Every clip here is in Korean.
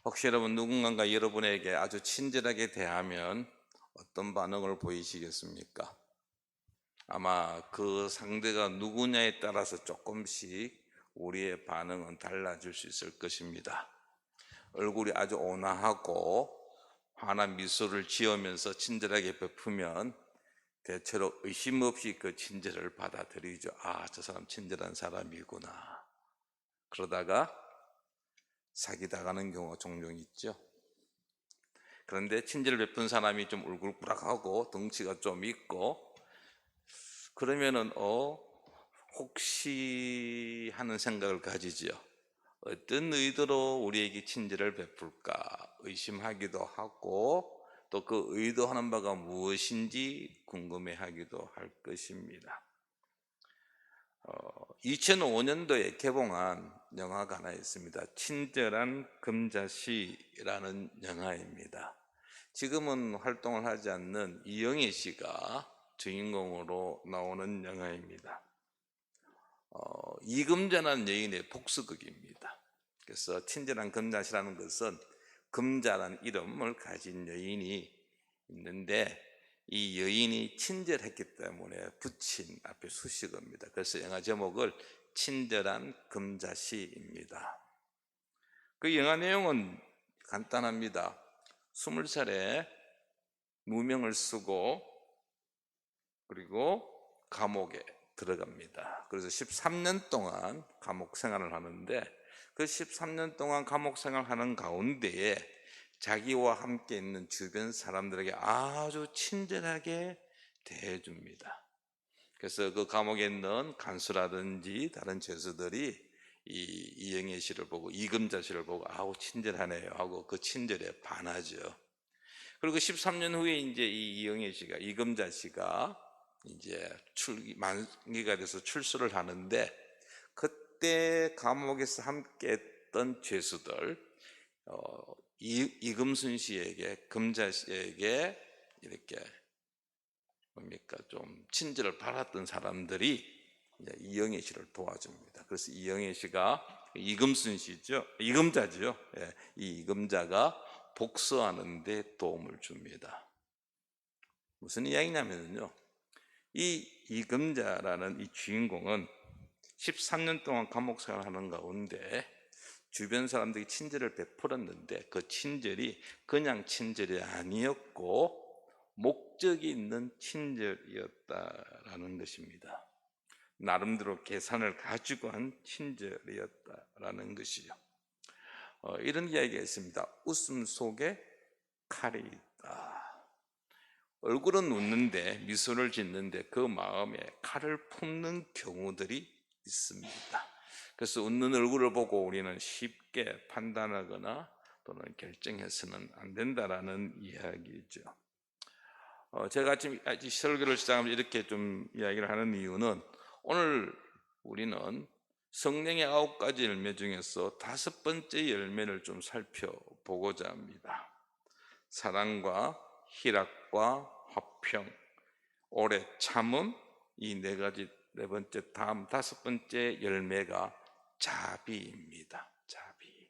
혹시 여러분 누군가가 여러분에게 아주 친절하게 대하면 어떤 반응을 보이시겠습니까? 아마 그 상대가 누구냐에 따라서 조금씩 우리의 반응은 달라질 수 있을 것입니다. 얼굴이 아주 온화하고 환한 미소를 지으면서 친절하게 베푸면 대체로 의심 없이 그 친절을 받아들이죠. 아, 저 사람 친절한 사람이구나. 그러다가 사기당하는 경우가 종종 있죠. 그런데 친절을 베푼 사람이 좀 울긋불긋하고 덩치가 좀 있고 그러면은 혹시 하는 생각을 가지죠. 어떤 의도로 우리에게 친절을 베풀까 의심하기도 하고 또 그 의도하는 바가 무엇인지 궁금해하기도 할 것입니다. 2005년도에 개봉한 영화가 하나 있습니다. 친절한 금자씨라는 영화입니다. 지금은 활동을 하지 않는 이영애 씨가 주인공으로 나오는 영화입니다. 이금자라는 여인의 복수극입니다. 그래서 친절한 금자씨라는 것은 금자라는 이름을 가진 여인이 있는데 이 여인이 친절했기 때문에 붙인 앞에 수식어입니다. 그래서 영화 제목을 친절한 금자씨입니다. 그 영화 내용은 간단합니다. 20살에 무명을 쓰고 그리고 감옥에 들어갑니다. 그래서 13년 동안 감옥 생활을 하는데 그 13년 동안 감옥 생활하는 가운데에 자기와 함께 있는 주변 사람들에게 아주 친절하게 대해줍니다. 그래서 그 감옥에 있는 간수라든지 다른 죄수들이 이영애 씨를 보고 이금자 씨를 보고 아우 친절하네요 하고 그 친절에 반하죠. 그리고 13년 후에 이제 이 이영애 씨가 이금자 씨가 이제 만기가 돼서 출소를 하는데 그때 감옥에서 함께했던 죄수들 이금순 씨에게 금자 씨에게 이렇게 뭡니까 좀 친절을 바랐던 사람들이 이제 이영애 씨를 도와줍니다. 그래서 이영애 씨가 이금순 씨죠, 이금자죠. 예, 이 이금자가 복수하는 데 도움을 줍니다. 무슨 이야기냐면요, 이 이금자라는 이 주인공은 13년 동안 감옥 생활하는 가운데 주변 사람들이 친절을 베풀었는데 그 친절이 그냥 친절이 아니었고 목적이 있는 친절이었다라는 것입니다. 나름대로 계산을 가지고 한 친절이었다라는 것이죠. 이런 이야기가 있습니다. 웃음 속에 칼이 있다. 얼굴은 웃는데 미소를 짓는데 그 마음에 칼을 품는 경우들이 있습니다. 그래서 웃는 얼굴을 보고 우리는 쉽게 판단하거나 또는 결정해서는 안 된다라는 이야기죠. 제가 지금 설교를 시작하면서 이렇게 좀 이야기를 하는 이유는 오늘 우리는 성령의 9가지 열매 중에서 5번째 열매를 좀 살펴보고자 합니다. 사랑과 희락과 화평, 오래 참음, 이 4가지, 4번째, 다음 5번째 열매가 자비입니다. 자비.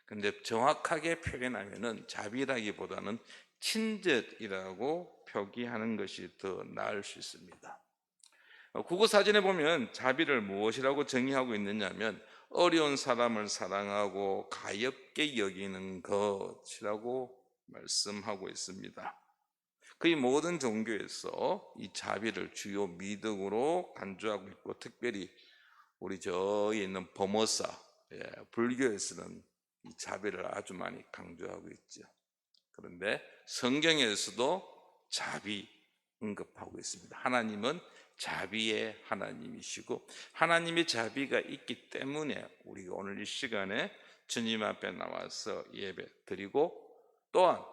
근데 정확하게 표현하면은 자비라기보다는 친절이라고 표기하는 것이 더 나을 수 있습니다. 국어사전에 보면 자비를 무엇이라고 정의하고 있느냐면 어려운 사람을 사랑하고 가엾게 여기는 것이라고 말씀하고 있습니다. 거의 모든 종교에서 이 자비를 주요 미덕으로 간주하고 있고 특별히 우리 저기 있는 범어사 불교에서는 이 자비를 아주 많이 강조하고 있죠. 그런데 성경에서도 자비 언급하고 있습니다. 하나님은 자비의 하나님이시고 하나님의 자비가 있기 때문에 우리가 오늘 이 시간에 주님 앞에 나와서 예배 드리고 또한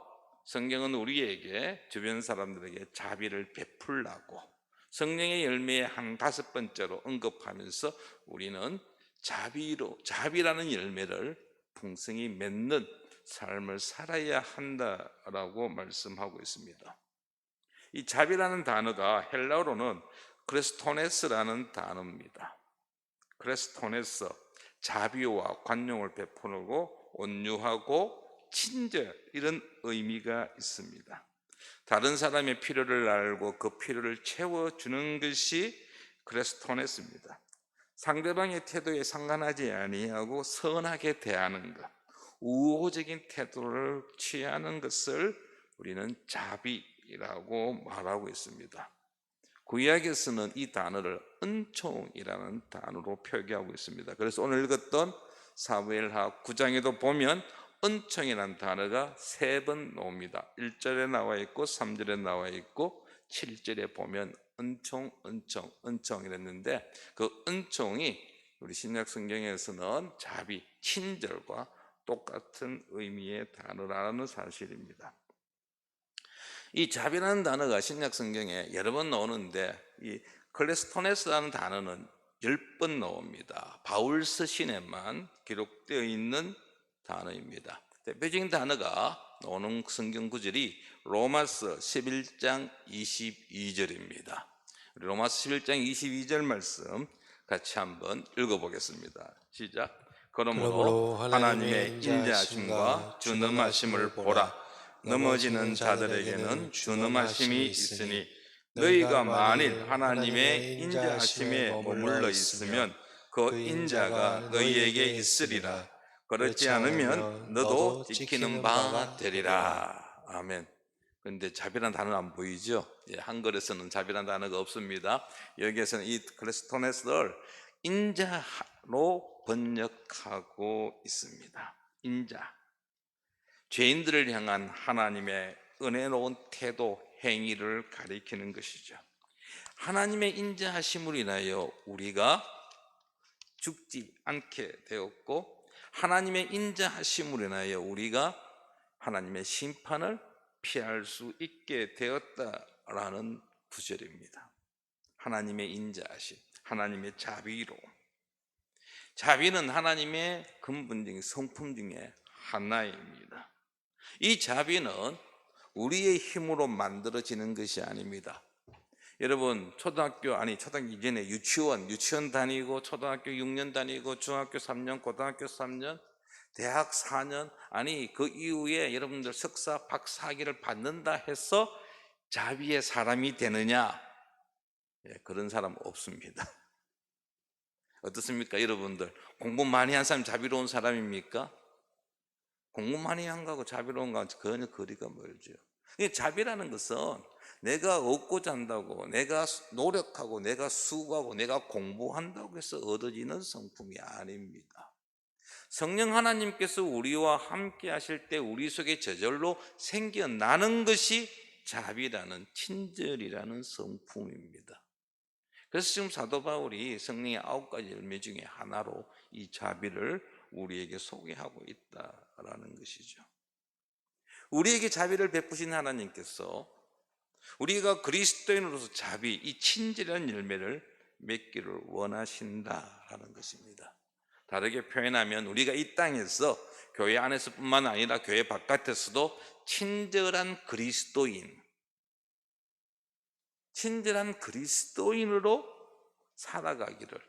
성경은 우리에게 주변 사람들에게 자비를 베풀라고 성령의 열매의 한 5번째로 언급하면서 우리는 자비라는 열매를 풍성히 맺는 삶을 살아야 한다라고 말씀하고 있습니다. 이 자비라는 단어가 헬라어로는 크레스토네스라는 단어입니다. 크레스토네스, 자비와 관용을 베푸고 온유하고 친절, 이런 의미가 있습니다. 다른 사람의 필요를 알고 그 필요를 채워주는 것이 크레스토네스입니다. 상대방의 태도에 상관하지 아니하고 선하게 대하는 것, 우호적인 태도를 취하는 것을 우리는 자비라고 말하고 있습니다. 구약에서는 이 단어를 은총이라는 단어로 표기하고 있습니다. 그래서 오늘 읽었던 사무엘하 9장에도 보면 은총이라는 단어가 3번 나옵니다. 1절에 나와 있고 3절에 나와 있고 7절에 보면 은총 이랬는데, 그 은총이 우리 신약 성경에서는 자비, 친절과 똑같은 의미의 단어라는 사실입니다. 이 자비라는 단어가 신약 성경에 여러 번 나오는데, 이 클레스토네스라는 단어는 10번 나옵니다. 바울 서신에만 기록되어 있는 단어입니다. 대표적인 단어가 나오는 성경 구절이 로마서 11장 22절입니다. 로마서 11장 22절 말씀 같이 한번 읽어보겠습니다. 시작. 그러므로 하나님의 인자하심과 준엄하심을 보라. 넘어지는 자들에게는 준엄하심이 있으니 너희가 만일 하나님의 인자하심에 머물러 있으면 그 인자가 너희에게 있으리라. 그렇지 않으면 너도 지키는 바가 되리라. 아멘. 그런데 자비란 단어는 안 보이죠? 한글에서는 자비란 단어가 없습니다. 여기에서는 이 클레스토네스를 인자로 번역하고 있습니다. 인자, 죄인들을 향한 하나님의 은혜로운 태도, 행위를 가리키는 것이죠. 하나님의 인자하심으로 인하여 우리가 죽지 않게 되었고, 하나님의 인자하심으로 인하여 우리가 하나님의 심판을 피할 수 있게 되었다라는 구절입니다. 하나님의 인자하심, 하나님의 자비로움. 자비는 하나님의 근본적인 성품 중에 하나입니다. 이 자비는 우리의 힘으로 만들어지는 것이 아닙니다. 여러분, 초등학교 이전에 유치원 다니고, 초등학교 6년 다니고, 중학교 3년, 고등학교 3년, 대학 4년, 그 이후에 여러분들 석사, 박사 학위를 받는다 해서 자비의 사람이 되느냐? 그런 사람 없습니다. 어떻습니까, 여러분들? 공부 많이 한 사람이 자비로운 사람입니까? 공부 많이 한 거하고 자비로운 거하고 전혀 거리가 멀죠. 자비라는 것은 내가 얻고자 한다고, 내가 노력하고, 내가 수고하고, 내가 공부한다고 해서 얻어지는 성품이 아닙니다. 성령 하나님께서 우리와 함께 하실 때 우리 속에 저절로 생겨나는 것이 자비라는, 친절이라는 성품입니다. 그래서 지금 사도 바울이 성령의 9가지 열매 중에 하나로 이 자비를 우리에게 소개하고 있다라는 것이죠. 우리에게 자비를 베푸신 하나님께서 우리가 그리스도인으로서 자비, 이 친절한 열매를 맺기를 원하신다라는 것입니다. 다르게 표현하면 우리가 이 땅에서 교회 안에서뿐만 아니라 교회 바깥에서도 친절한 그리스도인으로 살아가기를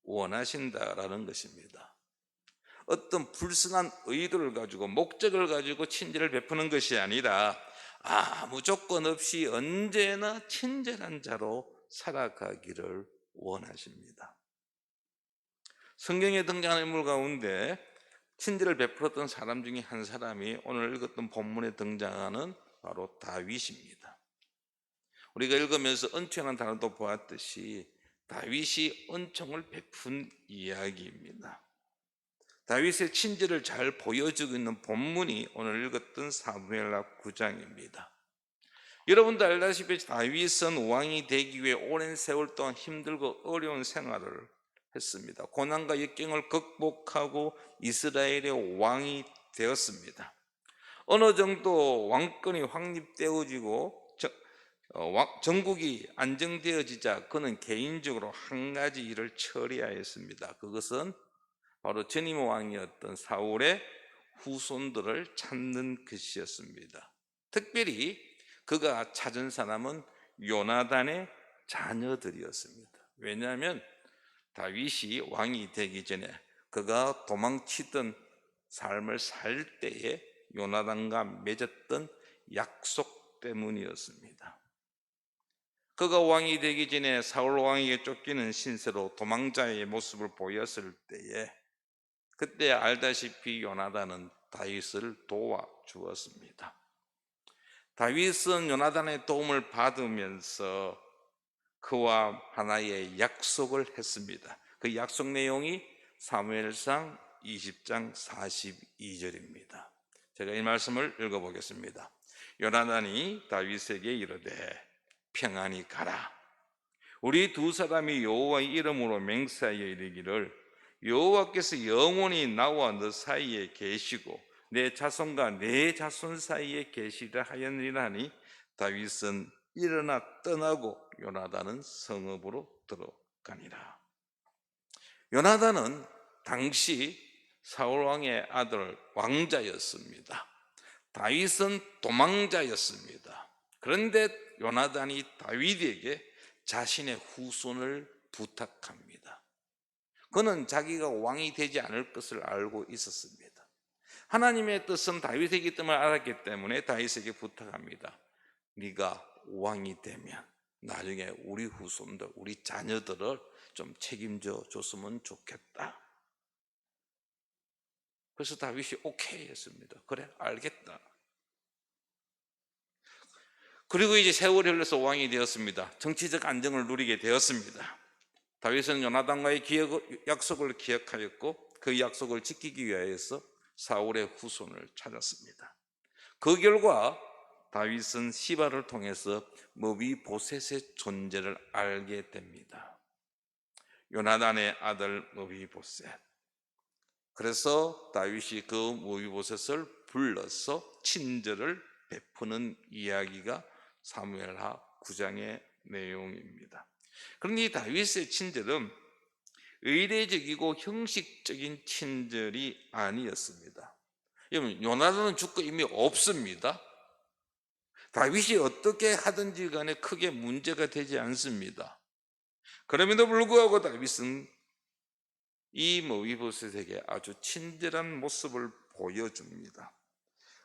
원하신다라는 것입니다. 어떤 불순한 의도를 가지고, 목적을 가지고 친절을 베푸는 것이 아니라 아무 조건 없이 언제나 친절한 자로 살아가기를 원하십니다. 성경에 등장하는 인물 가운데 친절을 베풀었던 사람 중에 한 사람이 오늘 읽었던 본문에 등장하는 바로 다윗입니다. 우리가 읽으면서 은총이라는 단어도 보았듯이 다윗이 은총을 베푼 이야기입니다. 다윗의 친절을 잘 보여주고 있는 본문이 오늘 읽었던 사무엘하 9장입니다. 여러분도 알다시피 다윗은 왕이 되기 위해 오랜 세월 동안 힘들고 어려운 생활을 했습니다. 고난과 역경을 극복하고 이스라엘의 왕이 되었습니다. 어느 정도 왕권이 확립되어지고 전국이 안정되어지자 그는 개인적으로 한 가지 일을 처리하였습니다. 그것은 바로 전임 왕이었던 사울의 후손들을 찾는 것이었습니다. 특별히 그가 찾은 사람은 요나단의 자녀들이었습니다. 왜냐하면 다윗이 왕이 되기 전에 그가 도망치던 삶을 살 때에 요나단과 맺었던 약속 때문이었습니다. 그가 왕이 되기 전에 사울 왕에게 쫓기는 신세로 도망자의 모습을 보였을 때에 그때 알다시피 요나단은 다윗을 도와주었습니다. 다윗은 요나단의 도움을 받으면서 그와 하나의 약속을 했습니다. 그 약속 내용이 사무엘상 20장 42절입니다. 제가 이 말씀을 읽어보겠습니다. 요나단이 다윗에게 이르되 평안히 가라. 우리 두 사람이 여호와의 이름으로 맹세하여 이르기를 여호와께서 영원히 나와 너 사이에 계시고 내 자손과 내 자손 사이에 계시라 하였느니라 하니 다윗은 일어나 떠나고 요나단은 성읍으로 들어가니라. 요나단은 당시 사울 왕의 아들 왕자였습니다. 다윗은 도망자였습니다. 그런데 요나단이 다윗에게 자신의 후손을 부탁합니다. 그는 자기가 왕이 되지 않을 것을 알고 있었습니다. 하나님의 뜻은 다윗에게 뜸을 알았기 때문에 다윗에게 부탁합니다. 네가 왕이 되면 나중에 우리 후손들, 우리 자녀들을 좀 책임져 줬으면 좋겠다. 그래서 다윗이 오케이 했습니다. 그래, 알겠다. 그리고 이제 세월이 흘러서 왕이 되었습니다. 정치적 안정을 누리게 되었습니다. 다윗은 요나단과의 약속을 기억하였고 그 약속을 지키기 위하여서 사울의 후손을 찾았습니다. 그 결과 다윗은 시바를 통해서 머비보셋의 존재를 알게 됩니다. 요나단의 아들 머비보셋. 그래서 다윗이 그 머비보셋을 불러서 친절을 베푸는 이야기가 사무엘하 9장의 내용입니다. 그런데 이 다윗의 친절은 의례적이고 형식적인 친절이 아니었습니다. 여러분, 요나단은 죽고 이미 없습니다. 다윗이 어떻게 하든지 간에 크게 문제가 되지 않습니다. 그럼에도 불구하고 다윗은 이 머비보셋에게 아주 친절한 모습을 보여줍니다.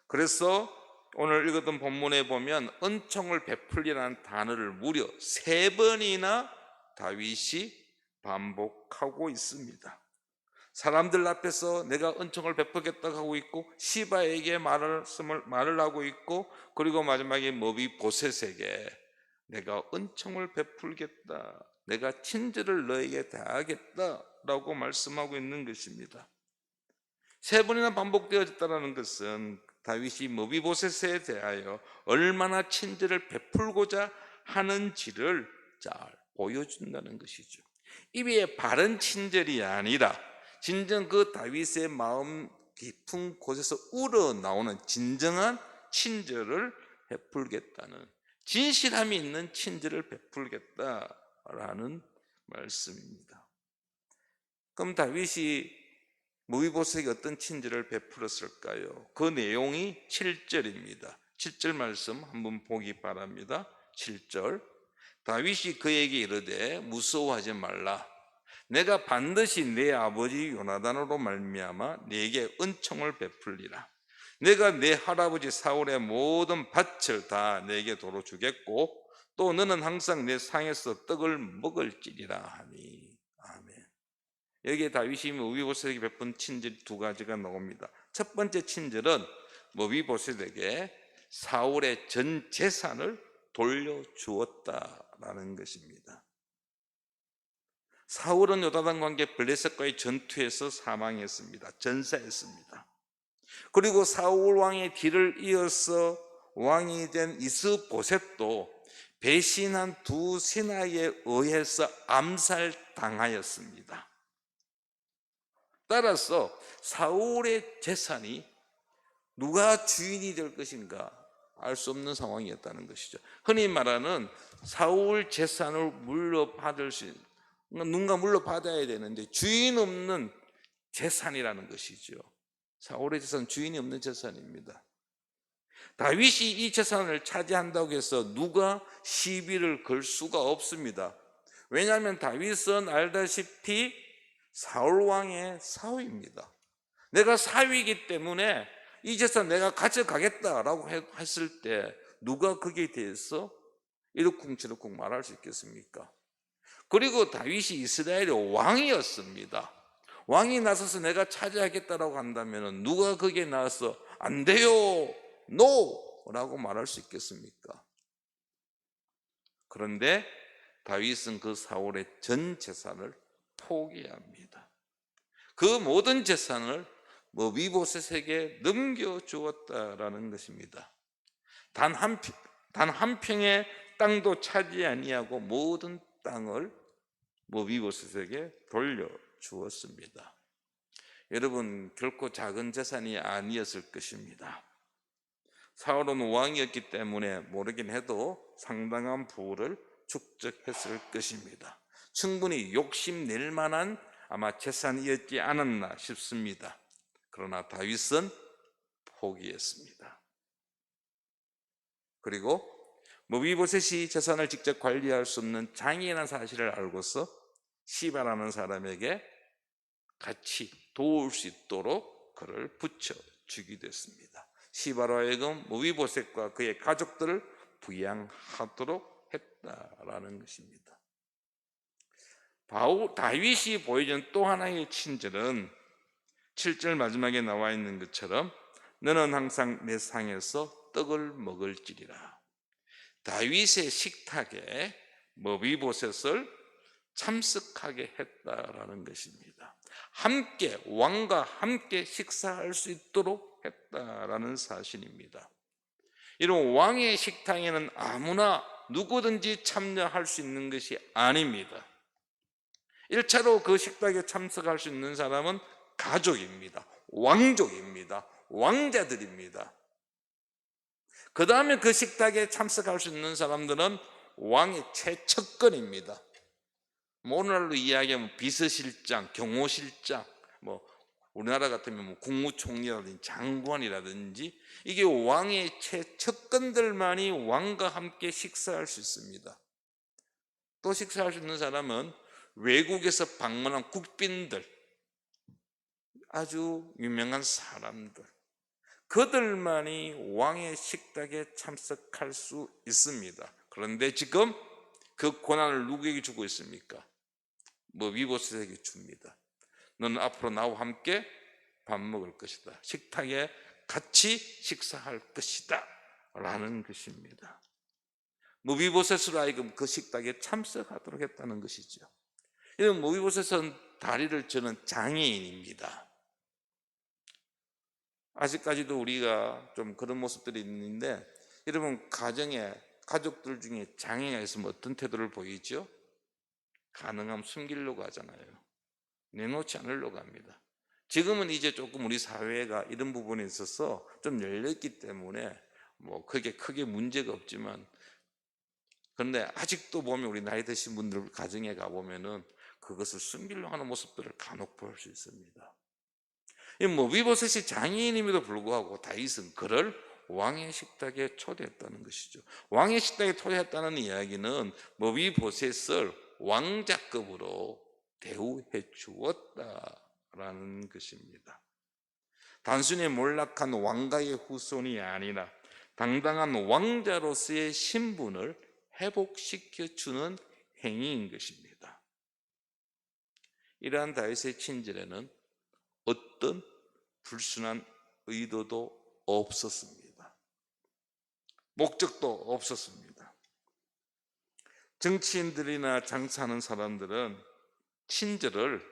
그래서 오늘 읽었던 본문에 보면 은총을 베풀리라는 단어를 무려 3번이나 다윗이 반복하고 있습니다. 사람들 앞에서 내가 은총을 베풀겠다고 하고 있고 시바에게 말을 하고 있고 그리고 마지막에 머비보셋에게 내가 은총을 베풀겠다, 내가 친절을 너에게 다하겠다라고 말씀하고 있는 것입니다. 3번이나 반복되어졌다는 것은 다윗이 머비보셋에 대하여 얼마나 친절을 베풀고자 하는지를 잘 보여준다는 것이죠. 입에 바른 친절이 아니라 진정 그 다윗의 마음 깊은 곳에서 우러나오는 진정한 친절을 베풀겠다는, 진실함이 있는 친절을 베풀겠다라는 말씀입니다. 그럼 다윗이 머비보셋에게 어떤 친절을 베풀었을까요? 그 내용이 7절입니다. 7절 말씀 한번 보기 바랍니다. 7절. 다윗이 그에게 이르되 무서워하지 말라. 내가 반드시 내 아버지 요나단으로 말미암아 네게 은총을 베풀리라. 내가 내 할아버지 사울의 모든 밭을 다 네게 도로 주겠고 또 너는 항상 내 상에서 떡을 먹을지리라 하니. 아멘. 여기에 다윗이 머비보셋에게 베푼 친절 2가지가 나옵니다. 첫 번째 친절은 머비보셋에게 사울의 전 재산을 돌려주었다라는 것입니다. 사울은 요나단과 함께 블레셋과의 전투에서 사망했습니다. 전사했습니다. 그리고 사울 왕의 뒤를 이어서 왕이 된 이스보셋도 배신한 2 신하에 의해서 암살당하였습니다. 따라서 사울의 재산이 누가 주인이 될 것인가 알 수 없는 상황이었다는 것이죠. 흔히 말하는 사울 재산을 물려받을 수 있는, 누군가 물려받아야 되는데 주인 없는 재산이라는 것이죠. 사울의 재산은 주인이 없는 재산입니다. 다윗이 이 재산을 차지한다고 해서 누가 시비를 걸 수가 없습니다. 왜냐하면 다윗은 알다시피 사울 왕의 사위입니다. 내가 사위이기 때문에 이 재산 내가 가져가겠다라고 했을 때 누가 거기에 대해서 이러쿵저러쿵 말할 수 있겠습니까? 그리고 다윗이 이스라엘의 왕이었습니다. 왕이 나서서 내가 차지하겠다라고 한다면 누가 거기에 나와서 안 돼요, NO! 라고 말할 수 있겠습니까? 그런데 다윗은 그 사울의 전 재산을 포기합니다. 그 모든 재산을 무비보셋에게 넘겨주었다라는 것입니다. 단 한 평의 땅도 차지 아니하고 모든 땅을 무비보셋에게 돌려주었습니다. 여러분, 결코 작은 재산이 아니었을 것입니다. 사울은 왕이었기 때문에 모르긴 해도 상당한 부를 축적했을 것입니다. 충분히 욕심낼 만한 아마 재산이었지 않았나 싶습니다. 그러나 다윗은 포기했습니다. 그리고 무비보셋이 재산을 직접 관리할 수 없는 장애인한 사실을 알고서 시바라는 사람에게 같이 도울 수 있도록 그를 붙여주기도 했습니다. 시바로 하여금 무비보셋과 그의 가족들을 부양하도록 했다라는 것입니다. 다윗이 보여준 또 하나의 친절은 7절 마지막에 나와 있는 것처럼 너는 항상 내 상에서 떡을 먹을지리라. 다윗의 식탁에 무비보셋을 참석하게 했다라는 것입니다. 함께 왕과 함께 식사할 수 있도록 했다라는 사실입니다. 이런 왕의 식탁에는 아무나 누구든지 참여할 수 있는 것이 아닙니다. 1차로 그 식탁에 참석할 수 있는 사람은 가족입니다. 왕족입니다. 왕자들입니다. 그 다음에 그 식탁에 참석할 수 있는 사람들은 왕의 최측근입니다. 오늘날로 이야기하면 비서실장, 경호실장, 우리나라 같으면 국무총리라든지 장관이라든지 이게 왕의 최측근들만이 왕과 함께 식사할 수 있습니다. 또 식사할 수 있는 사람은 외국에서 방문한 국빈들, 아주 유명한 사람들, 그들만이 왕의 식탁에 참석할 수 있습니다. 그런데 지금 그 권한을 누구에게 주고 있습니까? 무비보셋에게 줍니다. 너는 앞으로 나와 함께 밥 먹을 것이다. 식탁에 같이 식사할 것이다 라는 것입니다. 무비보셋으로 하여금 그 식탁에 참석하도록 했다는 것이죠. 이런 무비보셋은 다리를 저는 장애인입니다. 아직까지도 우리가 좀 그런 모습들이 있는데, 여러분 가정에 가족들 중에 장애가 있으면 어떤 태도를 보이죠? 가능하면 숨기려고 하잖아요. 내놓지 않으려고 합니다. 지금은 이제 조금 우리 사회가 이런 부분에 있어서 좀 열렸기 때문에 그게 크게 문제가 없지만, 그런데 아직도 보면 우리 나이 드신 분들 가정에 가보면은 그것을 숨기려고 하는 모습들을 간혹 볼 수 있습니다. 이 무비보셋이 장애인임에도 불구하고 다윗은 그를 왕의 식탁에 초대했다는 것이죠. 왕의 식탁에 초대했다는 이야기는 무비보셋을 왕자급으로 대우해 주었다라는 것입니다. 단순히 몰락한 왕가의 후손이 아니라 당당한 왕자로서의 신분을 회복시켜 주는 행위인 것입니다. 이러한 다윗의 친절에는 어떤 불순한 의도도 없었습니다. 목적도 없었습니다. 정치인들이나 장사하는 사람들은 친절을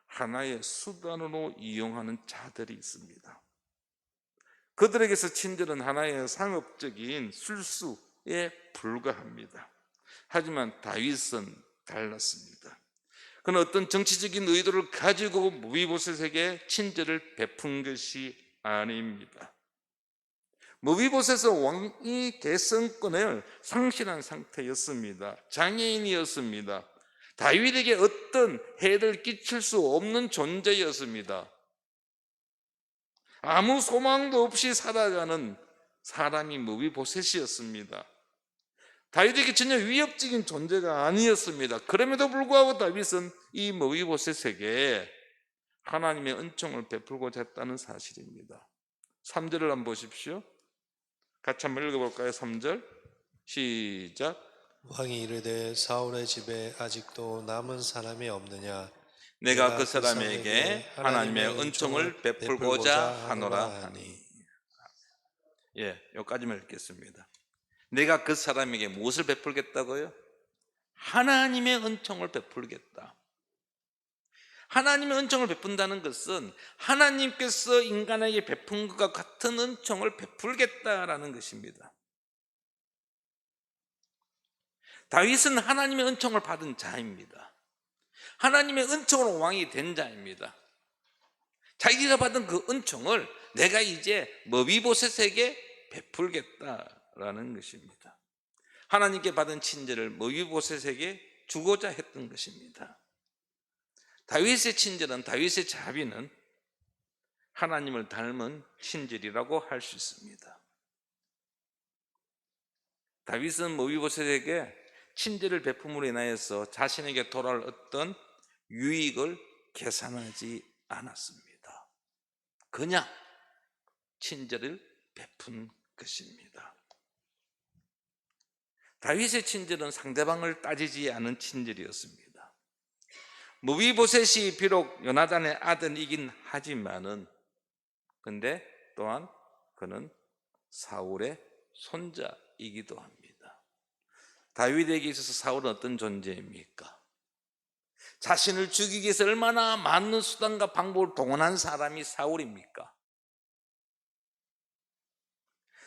하나의 수단으로 이용하는 자들이 있습니다. 그들에게서 친절은 하나의 상업적인 술수에 불과합니다. 하지만 다윗은 달랐습니다. 그는 어떤 정치적인 의도를 가지고 무비보셋에게 친절을 베푼 것이 아닙니다. 무비보셋은 왕위 계승권을 상실한 상태였습니다. 장애인이었습니다. 다윗에게 어떤 해를 끼칠 수 없는 존재였습니다. 아무 소망도 없이 살아가는 사람이 무비보셋이었습니다. 다윗에게 전혀 위협적인 존재가 아니었습니다. 그럼에도 불구하고 다윗은 이 무비보셋에게 하나님의 은총을 베풀고자 했다는 사실입니다. 3절을 한번 보십시오. 같이 한번 읽어볼까요? 3절 시작. 왕이 이르되 사울의 집에 아직도 남은 사람이 없느냐? 내가 그 사람에게 하나님의 은총을 베풀고자 하노라 하니. 예, 여기까지만 읽겠습니다. 내가 그 사람에게 무엇을 베풀겠다고요? 하나님의 은총을 베풀겠다. 하나님의 은총을 베푼다는 것은 하나님께서 인간에게 베푼 것과 같은 은총을 베풀겠다라는 것입니다. 다윗은 하나님의 은총을 받은 자입니다. 하나님의 은총으로 왕이 된 자입니다. 자기가 받은 그 은총을 내가 이제 머비보셋에게 베풀겠다라는 것입니다. 하나님께 받은 친절을 머비보셋에게 주고자 했던 것입니다. 다윗의 친절은, 다윗의 자비는 하나님을 닮은 친절이라고 할 수 있습니다. 다윗은 머비보셋에게 친절을 베품으로 인하여서 자신에게 돌아올 어떤 유익을 계산하지 않았습니다. 그냥 친절을 베푼 것입니다. 다윗의 친절은 상대방을 따지지 않은 친절이었습니다. 머비보셋이 비록 요나단의 아들이긴 하지만은 근데 또한 그는 사울의 손자이기도 합니다. 다윗에게 있어서 사울은 어떤 존재입니까? 자신을 죽이기 위해서 얼마나 많은 수단과 방법을 동원한 사람이 사울입니까?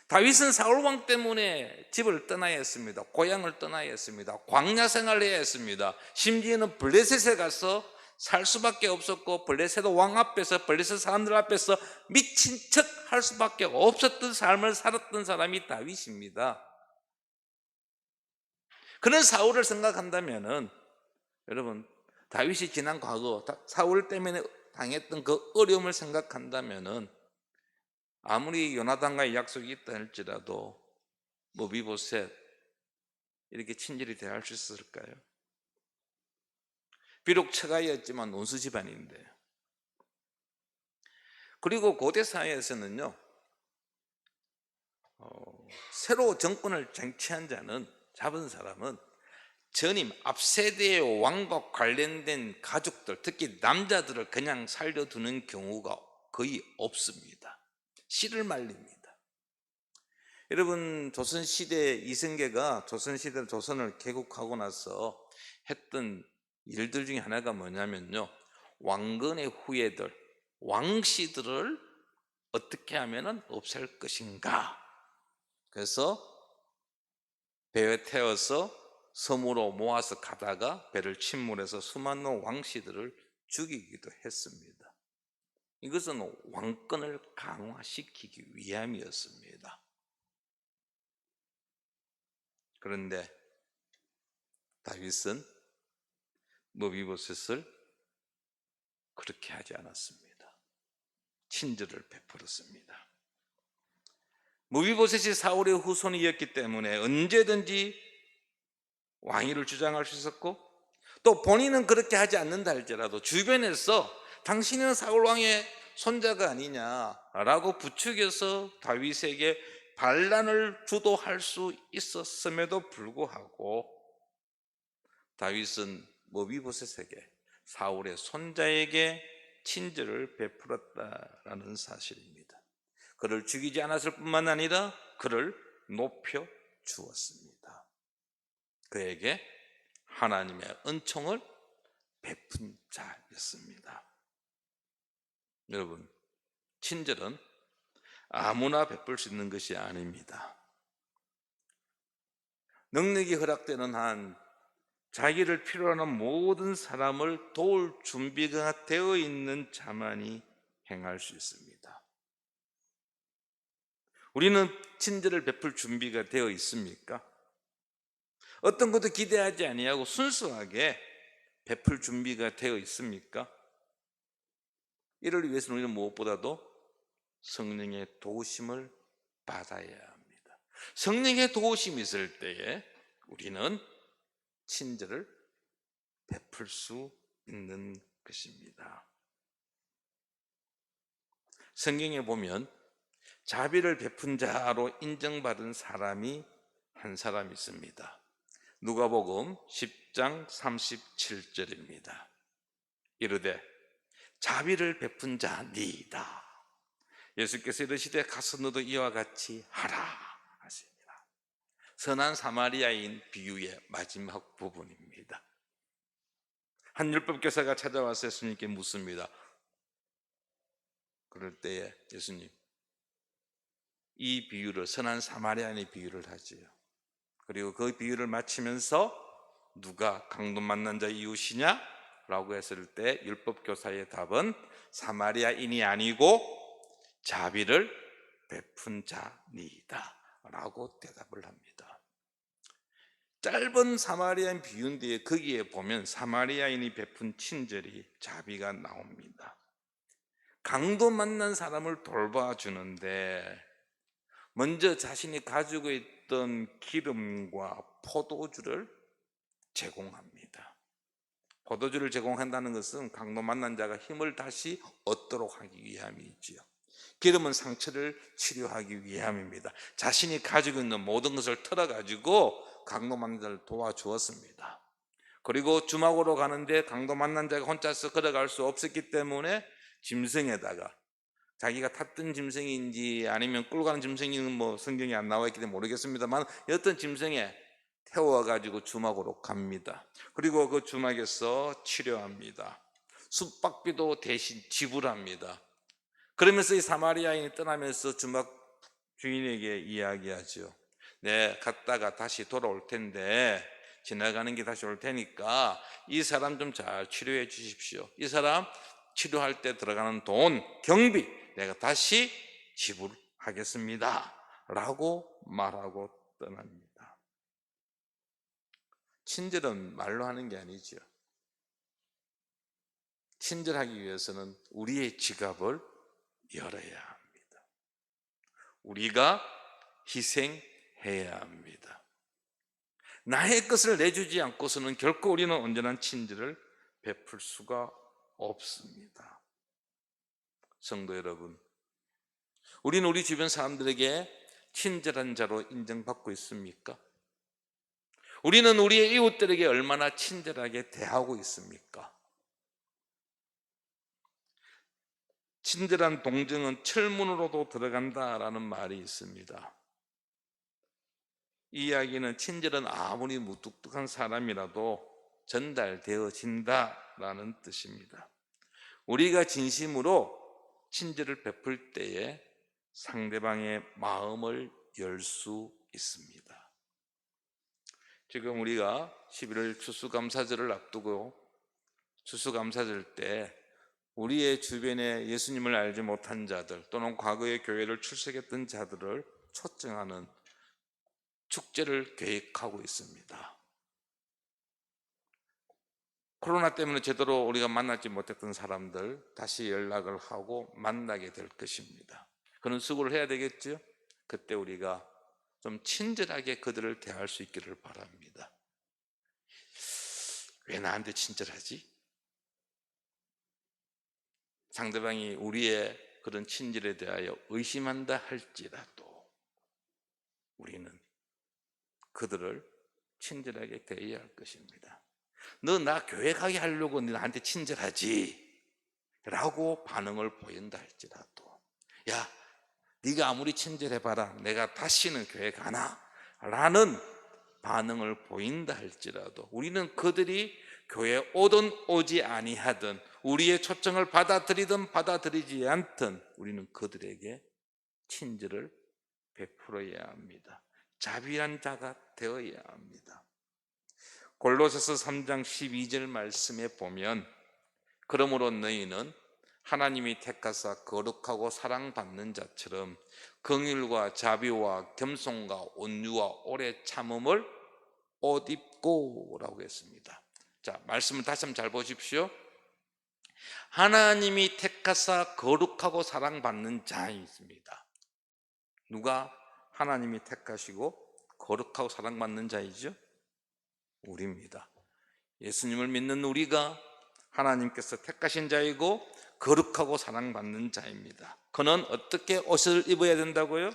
다윗은 사울왕 때문에 집을 떠나야 했습니다. 고향을 떠나야 했습니다. 광야 생활을 해야 했습니다. 심지어는 블레셋에 가서 살 수밖에 없었고, 블레셋 왕 앞에서, 블레셋 사람들 앞에서 미친 척 할 수밖에 없었던 삶을 살았던 사람이 다윗입니다. 그런 사울을 생각한다면은, 여러분, 다윗이 지난 과거 사울 때문에 당했던 그 어려움을 생각한다면은, 아무리 요나단과의 약속이 있다 할지라도 머비보셋 이렇게 친절히 대할 수 있었을까요? 비록 처가였지만 원수 집안인데. 그리고 고대 사회에서는요, 새로 정권을 쟁취한 자는, 잡은 사람은 전임 앞세대의 왕과 관련된 가족들, 특히 남자들을 그냥 살려두는 경우가 거의 없습니다. 씨를 말립니다. 여러분, 조선시대 이성계가 조선시대 조선을 개국하고 나서 했던 일들 중에 하나가 뭐냐면요, 왕건의 후예들, 왕씨들을 어떻게 하면 없앨 것인가. 그래서 배에 태워서 섬으로 모아서 가다가 배를 침몰해서 수많은 왕씨들을 죽이기도 했습니다. 이것은 왕권을 강화시키기 위함이었습니다. 그런데 다윗은 머비보셋을 그렇게 하지 않았습니다. 친절을 베풀었습니다. 머비보셋이 사울의 후손이었기 때문에 언제든지 왕위를 주장할 수 있었고, 또 본인은 그렇게 하지 않는다 할지라도 주변에서 당신은 사울 왕의 손자가 아니냐라고 부추겨서 다윗에게 반란을 주도할 수 있었음에도 불구하고 다윗은 머비보셋에게, 사울의 손자에게 친절을 베풀었다라는 사실입니다. 그를 죽이지 않았을 뿐만 아니라 그를 높여 주었습니다. 그에게 하나님의 은총을 베푼 자였습니다. 여러분, 친절은 아무나 베풀 수 있는 것이 아닙니다. 능력이 허락되는 한 자기를 필요로 하는 모든 사람을 도울 준비가 되어 있는 자만이 행할 수 있습니다. 우리는 친절을 베풀 준비가 되어 있습니까? 어떤 것도 기대하지 아니하고 순수하게 베풀 준비가 되어 있습니까? 이를 위해서는 우리는 무엇보다도 성령의 도우심을 받아야 합니다. 성령의 도우심이 있을 때에 우리는 친절을 베풀 수 있는 것입니다. 성경에 보면 자비를 베푼 자로 인정받은 사람이 한 사람 있습니다. 누가복음 10장 37절입니다. 이르되 자비를 베푼 자니이다. 예수께서 이르시되 가서 너도 이와 같이 하라 하십니다. 선한 사마리아인 비유의 마지막 부분입니다. 한 율법교사가 찾아와서 예수님께 묻습니다. 그럴 때에 예수님, 이 비유를, 선한 사마리아인의 비유를 하지요. 그리고 그 비유를 마치면서 누가 강도 만난 자 이웃이냐? 라고 했을 때 율법교사의 답은 사마리아인이 아니고 자비를 베푼 자니이다 라고 대답을 합니다. 짧은 사마리아인 비유인데 거기에 보면 사마리아인이 베푼 친절이, 자비가 나옵니다. 강도 만난 사람을 돌봐주는데 먼저 자신이 가지고 있던 기름과 포도주를 제공합니다. 포도주를 제공한다는 것은 강도 만난 자가 힘을 다시 얻도록 하기 위함이지요. 기름은 상처를 치료하기 위함입니다. 자신이 가지고 있는 모든 것을 털어가지고 강도 만난 자를 도와주었습니다. 그리고 주막으로 가는데 강도 만난 자가 혼자서 걸어갈 수 없었기 때문에 짐승에다가, 자기가 탔던 짐승인지 아니면 끌고 가는 짐승인지는 뭐 성경에 안 나와 있기 때문에 모르겠습니다만 어떤 짐승에 태워가지고 주막으로 갑니다. 그리고 그 주막에서 치료합니다. 숙박비도 대신 지불합니다. 그러면서 이 사마리아인이 떠나면서 주막 주인에게 이야기하죠. 네, 갔다가 다시 돌아올 텐데, 지나가는 게 다시 올 테니까 이 사람 좀 잘 치료해 주십시오. 이 사람 치료할 때 들어가는 돈, 경비 내가 다시 지불하겠습니다 라고 말하고 떠납니다. 친절은 말로 하는 게 아니죠. 친절하기 위해서는 우리의 지갑을 열어야 합니다. 우리가 희생해야 합니다. 나의 것을 내주지 않고서는 결코 우리는 온전한 친절을 베풀 수가 없습니다. 성도 여러분, 우리는 우리 주변 사람들에게 친절한 자로 인정받고 있습니까? 우리는 우리의 이웃들에게 얼마나 친절하게 대하고 있습니까? 친절한 동정은 철문으로도 들어간다라는 말이 있습니다. 이 이야기는 친절은 아무리 무뚝뚝한 사람이라도 전달되어진다라는 뜻입니다. 우리가 진심으로 친절을 베풀 때에 상대방의 마음을 열 수 있습니다. 지금 우리가 11월 추수감사절을 앞두고 추수감사절 때 우리의 주변에 예수님을 알지 못한 자들 또는 과거에 교회를 출석했던 자들을 초청하는 축제를 계획하고 있습니다. 코로나 때문에 제대로 우리가 만나지 못했던 사람들 다시 연락을 하고 만나게 될 것입니다. 그런 수고를 해야 되겠죠? 그때 우리가 좀 친절하게 그들을 대할 수 있기를 바랍니다. 왜 나한테 친절하지? 상대방이 우리의 그런 친절에 대하여 의심한다 할지라도 우리는 그들을 친절하게 대해야 할 것입니다. 너 나 교회 가게 하려고 나한테 친절하지? 라고 반응을 보인다 할지라도, 야, 네가 아무리 친절해봐라 내가 다시는 교회 가나? 라는 반응을 보인다 할지라도 우리는 그들이 교회에 오든 오지 아니하든 우리의 초청을 받아들이든 받아들이지 않든 우리는 그들에게 친절을 베풀어야 합니다. 자비한 자가 되어야 합니다. 골로새서 3장 12절 말씀에 보면 그러므로 너희는 하나님이 택하사 거룩하고 사랑받는 자처럼 긍휼과 자비와 겸손과 온유와 오래 참음을 옷 입고 라고 했습니다. 자, 말씀을 다시 한번 잘 보십시오. 하나님이 택하사 거룩하고 사랑받는 자입니다. 누가 하나님이 택하시고 거룩하고 사랑받는 자이죠? 우리입니다. 예수님을 믿는 우리가 하나님께서 택하신 자이고 거룩하고 사랑받는 자입니다. 그는 어떻게 옷을 입어야 된다고요?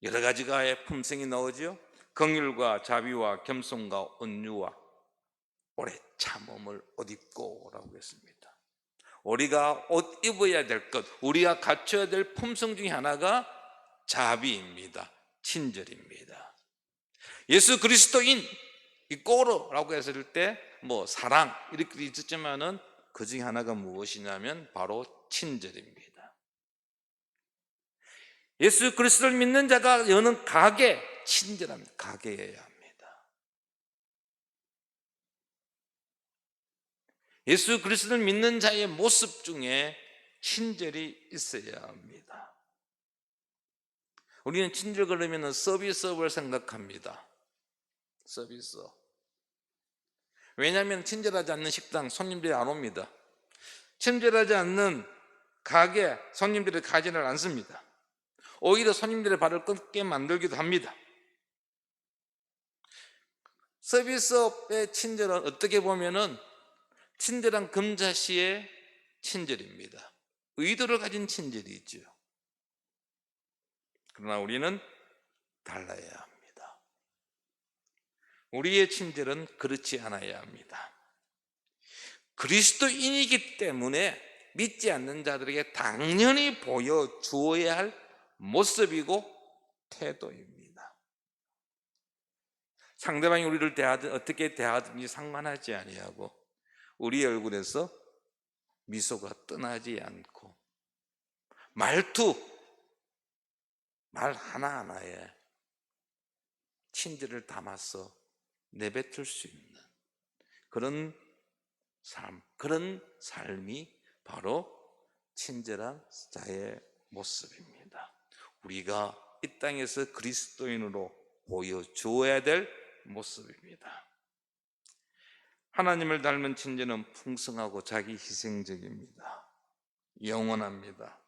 여러 가지가의 품성이 나오죠. 긍휼과 자비와 겸손과 온유와 오래 참음을 옷 입고 라고 했습니다. 우리가 옷 입어야 될 것, 우리가 갖춰야 될 품성 중에 하나가 자비입니다. 친절입니다. 예수 그리스도인 이꼬르라고 했을 때 뭐 사랑 이렇게 있었지만은 그 중에 하나가 무엇이냐면 바로 친절입니다. 예수 그리스도를 믿는 자가 여는 가게 친절합니다. 가게여야 합니다. 예수 그리스도를 믿는 자의 모습 중에 친절이 있어야 합니다. 우리는 친절 그러면 서비스업을 생각합니다. 서비스업. 왜냐하면 친절하지 않는 식당 손님들이 안 옵니다. 친절하지 않는 가게 손님들이 가지를 않습니다. 오히려 손님들의 발을 끊게 만들기도 합니다. 서비스업의 친절은 어떻게 보면은 친절한 금자씨의 친절입니다. 의도를 가진 친절이 있죠. 그러나 우리는 달라야 합니다. 우리의 친절은 그렇지 않아야 합니다. 그리스도인이기 때문에 믿지 않는 자들에게 당연히 보여주어야 할 모습이고 태도입니다. 상대방이 우리를 어떻게 대하든지 상관하지 아니하고 우리 얼굴에서 미소가 떠나지 않고 말투, 말 하나하나에 친절을 담아서 내뱉을 수 있는 그런 삶, 그런 삶이 바로 친절한 자의 모습입니다. 우리가 이 땅에서 그리스도인으로 보여주어야 될 모습입니다. 하나님을 닮은 친절은 풍성하고 자기 희생적입니다. 영원합니다.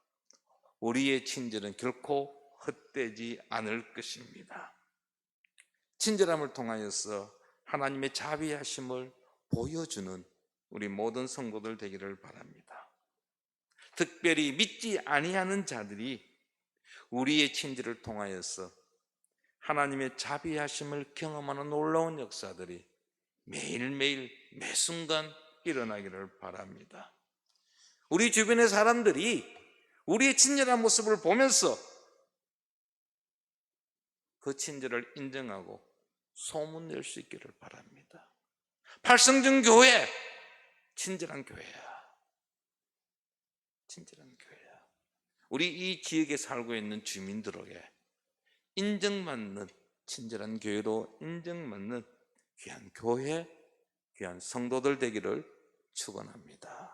우리의 친절은 결코 헛되지 않을 것입니다. 친절함을 통하여서 하나님의 자비하심을 보여주는 우리 모든 성도들 되기를 바랍니다. 특별히 믿지 아니하는 자들이 우리의 친절을 통하여서 하나님의 자비하심을 경험하는 놀라운 역사들이 매일매일 매순간 일어나기를 바랍니다. 우리 주변의 사람들이 우리의 친절한 모습을 보면서 그 친절을 인정하고 소문낼 수 있기를 바랍니다. 팔성정 교회 친절한 교회야. 친절한 교회야. 우리 이 지역에 살고 있는 주민들에게 인정받는 친절한 교회로 인정받는 귀한 교회, 귀한 성도들 되기를 축원합니다.